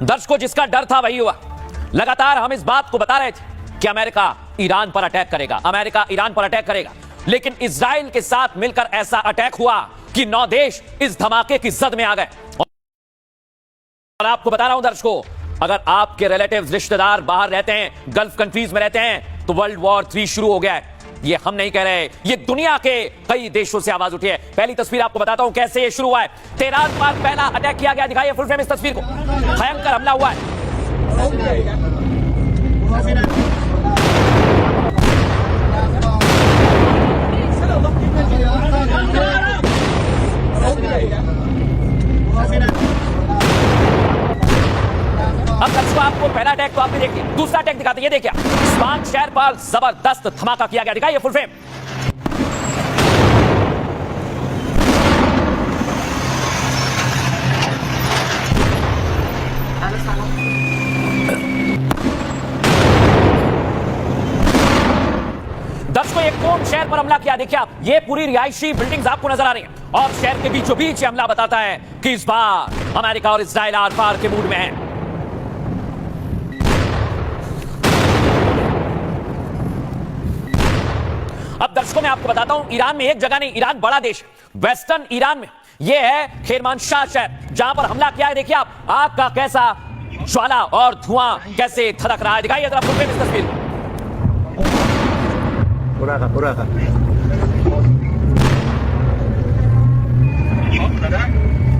दर्शकों, जिसका डर था वही हुआ। लगातार हम इस बात को बता रहे थे कि अमेरिका ईरान पर अटैक करेगा, अमेरिका ईरान पर अटैक करेगा, लेकिन इजराइल के साथ मिलकर ऐसा अटैक हुआ कि 9 देश इस धमाके की जद में आ गए। और आपको बता रहा हूं दर्शकों, अगर आपके रिलेटिव्स, रिश्तेदार बाहर रहते हैं, गल्फ कंट्रीज में रहते हैं, तो वर्ल्ड वॉर 3 शुरू हो गया है। ये हम नहीं कह रहे, ये दुनिया के कई देशों से आवाज उठी है। पहली तस्वीर आपको बताता हूं कैसे ये शुरू हुआ है। तेहरान पर पहला अटैक किया गया, दिखाइए फुल फ्रेम इस तस्वीर को। भयंकर हमला हुआ है। अब दर्शकों, आपको पहला अटैक तो आपने देख लिया, दूसरा अटैक दिखाते हैं। ये देखिए, इस्फहान शहर पर जबरदस्त धमाका किया गया, दिखाइए फुल फ्रेम। दर्शकों, एक कौन शहर पर हमला किया, देखिए आप, ये पूरी रिहायशी बिल्डिंग्स आपको नजर आ रही हैं और शहर के बीचों बीच हमला बताता है कि इस बार अमेरिका और इजराइल आर पार के मूड में है। अब दर्शकों, मैं आपको बताता हूं, ईरान में एक जगह नहीं, ईरान बड़ा देश है। वेस्टर्न ईरान में यह है खेरमानशाह शहर, जहां पर हमला किया है। देखिए आप, आग का कैसा ज्वाला और धुआं कैसे थड़क रहा है, दिखाइए जरा फुल फ्रेम इस तस्वीर को। buraca.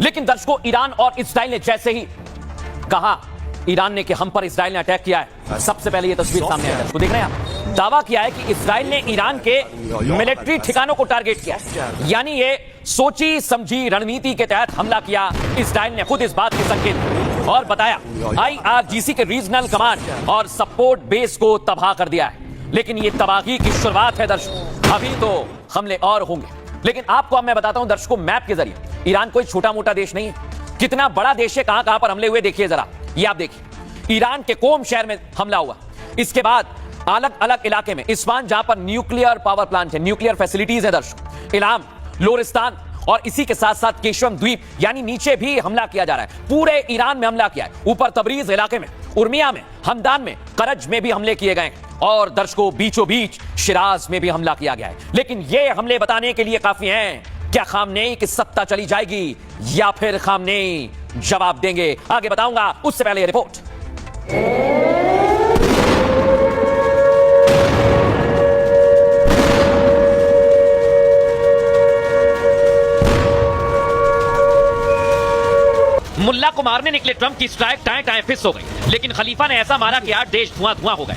लेकिन दर्शकों, ईरान और इजराइल ने जैसे ही कहा, ईरान ने कि हम पर इजराइल ने अटैक किया है, सबसे पहले ये तस्वीर सामने आई। तो देख रहे हैं आप, दावा किया है कि इजराइल ने ईरान के मिलिट्री ठिकानों को टारगेट किया, यानी ये सोची समझी रणनीति के तहत हमला किया। इजराइल ने खुद इस बात के संकेत और बताया IRGC के रीजनल कमांड और सपोर्ट बेस को तबाह कर दिया है। लेकिन ये तबाही की शुरुआत है दर्शकों, अभी तो हमले और होंगे। लेकिन आपको अब मैं बताता हूं दर्शकों, मैप के जरिए, ईरान कोई छोटा मोटा देश नहीं है, कितना बड़ा देश है, कहां कहां पर हमले हुए देखिए जरा। ये आप देखिए, ईरान के कोम शहर में हमला हुआ, इसके बाद अलग अलग इलाके में, इस्फहान जहां पर न्यूक्लियर पावर प्लांट है, न्यूक्लियर फैसिलिटीज है दर्शकों, इलाम, लोरिस्तान और इसी के साथ साथ केशवम द्वीप, यानी नीचे भी हमला किया जा रहा है। पूरे ईरान में हमला किया है, ऊपर तबरीज इलाके में, उर्मिया में, हमदान में, करज में भी हमले किए गए और दर्शकों बीचों बीच शिराज में भी हमला किया गया है। लेकिन ये हमले बताने के लिए काफी हैं, क्या खामनेई की सत्ता चली जाएगी या फिर खामनेई जवाब देंगे, आगे बताऊंगा, उससे पहले ये रिपोर्ट। मुल्ला को मारने निकले ट्रंप की स्ट्राइक टाएं टाएं फिस हो गई, लेकिन खलीफा ने ऐसा मारा कि 8 देश धुआं धुआं हो गए।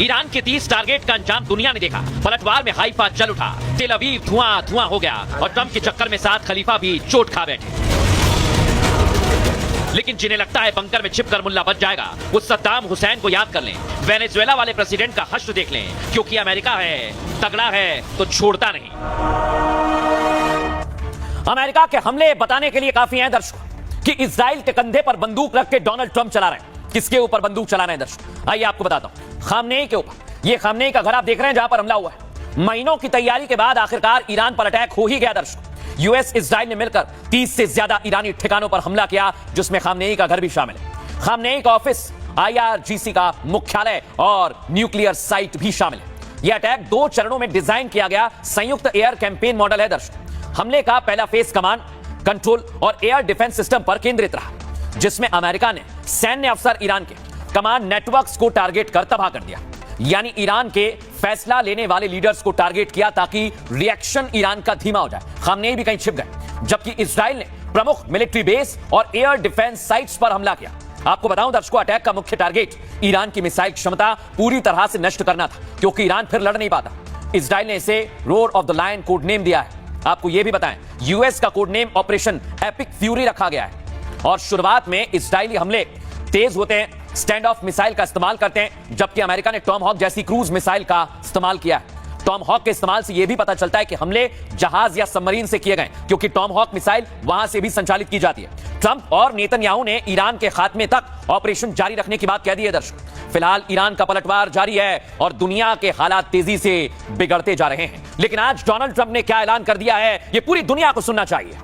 ईरान के 30 टारगेट का अंजाम दुनिया ने देखा। पलटवार में हाइफा जल उठा, तेल अवीव धुआं धुआं हो गया और ट्रंप के चक्कर में साथ खलीफा भी चोट खा बैठे। लेकिन जिन्हें लगता है बंकर में छिपकर मुल्ला बच जाएगा, वो सद्दाम हुसैन को याद कर लें, वेनेजुएला वाले प्रेसिडेंट का हश्र देख लें, क्योंकि अमेरिका है, तगड़ा है तो छोड़ता नहीं। अमेरिका के हमले बताने के लिए काफी हैं दर्शकों कि इजराइल के कंधे पर बंदूक रख के डोनाल्ड ट्रंप चला रहे हैं। किसके ऊपर बंदूक चला रहे हैं दर्शकों, आइए आपको बताता हूं। खामनेई के ऊपर। ये खामनेई का घर आप देख रहे हैं जहां पर हमला हुआ है। महीनों की तैयारी के बाद आखिरकार ईरान पर अटैक हो ही गया दर्शकों। यूएस इजराइल ने मिलकर 30 से ज्यादा ईरानी ठिकानों पर हमला किया, जिसमें खामनेई का घर भी शामिल है। खामनेई का ऑफिस, IRGC का मुख्यालय और न्यूक्लियर साइट भी शामिल है। यह अटैक 2 चरणों में डिजाइन किया गया संयुक्त एयर कैंपेन मॉडल है दर्शकों। हमले का पहला फेस कमांड, कंट्रोल और एयर डिफेंस सिस्टम पर केंद्रित रहा, जिसमें अमेरिका ने सैन्य अफसर ईरान के कमांड नेटवर्क्स को टारगेट कर तबाह कर दिया, यानी ईरान के फैसला लेने वाले लीडर्स को टारगेट किया ताकि रिएक्शन ईरान का धीमा हो जाए। खामनेई भी कहीं छिप गए, जबकि इजराइल ने प्रमुख मिलिट्री बेस और एयर डिफेंस साइट्स पर हमला किया। आपको बताऊं दर्शकों, अटैक का मुख्य टारगेट ईरान की मिसाइल क्षमता पूरी तरह से नष्ट करना था, क्योंकि ईरान फिर लड़ नहीं पाता। इजराइल ने इसे roar of the lion code name दिया है। आपको यह भी बताएं, यूएस का code name operation epic fury रखा गया है। और शुरुआत में इजरायली हमले तेज होते हैं, स्टैंड ऑफ मिसाइल का इस्तेमाल करते हैं, जबकि अमेरिका ने टॉम हॉक जैसी क्रूज मिसाइल का इस्तेमाल किया है। टॉम हॉक के इस्तेमाल से यह भी पता चलता है कि हमले जहाज या सबमरीन से किए गए, क्योंकि टॉम हॉक मिसाइल वहां से भी संचालित की जाती है। ट्रंप और नेतन्याहू ने ईरान के खात्मे तक ऑपरेशन जारी रखने की बात कह दी है। दर्शकों, फिलहाल ईरान का पलटवार जारी है और दुनिया के हालात तेजी से बिगड़ते जा रहे हैं। लेकिन आज डोनाल्ड ट्रंप ने क्या ऐलान कर दिया है, यह पूरी दुनिया को सुनना चाहिए।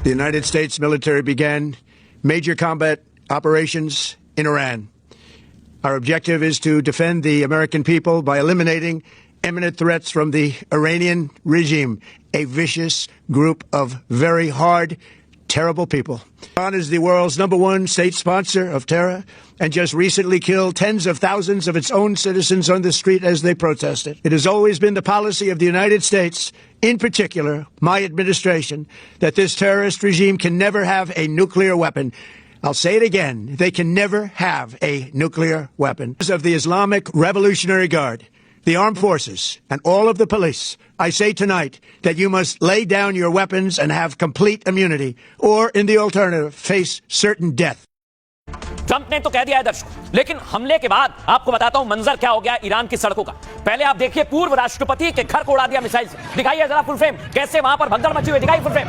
The United States military began major combat operations in Iran. Our objective is to defend the American people by eliminating imminent threats from the Iranian regime, a vicious group of very hard, terrible people. Iran is the world's #1 state sponsor of terror and just recently killed tens of thousands of its own citizens on the street as they protested. It has always been the policy of the United States, in particular my administration, that this terrorist regime can never have a nuclear weapon. I'll say it again, they can never have a nuclear weapon. Of the Islamic Revolutionary Guard, the armed forces, and all of the police, I say tonight that you must lay down your weapons and have complete immunity, or in the alternative, face certain death. Trump ने तो कह दिया है दर्शकों, लेकिन हमले के बाद आपको बताता हूं मंजर क्या हो गया ईरान की सड़कों का। पहले आप देखिए, पूर्व राष्ट्रपति के घर को उड़ा दिया मिसाइल से। दिखाइए जरा फुल फ्रेम, कैसे वहां पर भगदड़ मची हुई, दिखाइए फुल फ्रेम।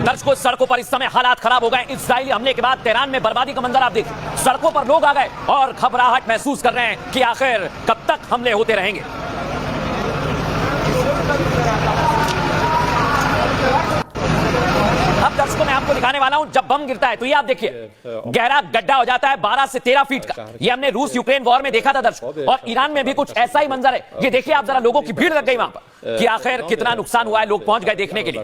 दर्शकों, सड़कों पर इस समय हालात खराब हो गए। इजरायली हमले के बाद तेहरान में बर्बादी का मंजर आप देखिए। सड़कों पर लोग आ गए और घबराहट महसूस कर रहे हैं कि आखिर कब तक हमले होते रहेंगे। अब दर्शकों, मैं आपको दिखाने वाला हूं जब बम गिरता है तो ये आप देखिए, गहरा गड्ढा हो जाता है 12 से 13 फीट का। ये हमने रूस यूक्रेन वॉर में देखा था दर्शकों, और ईरान में भी कुछ ऐसा ही मंजर है। ये देखिए आप जरा, लोगों की भीड़ लग गई वहां पर कि आखिर कितना नुकसान हुआ है। लोग पहुंच गए देखने के लिए।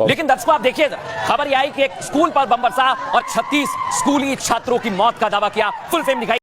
लेकिन दर्शकों, आप देखिए, खबर यह आई कि एक स्कूल पर बम बरसा और 36 स्कूली छात्रों की मौत का दावा किया। फुल फ्रेम दिखाई।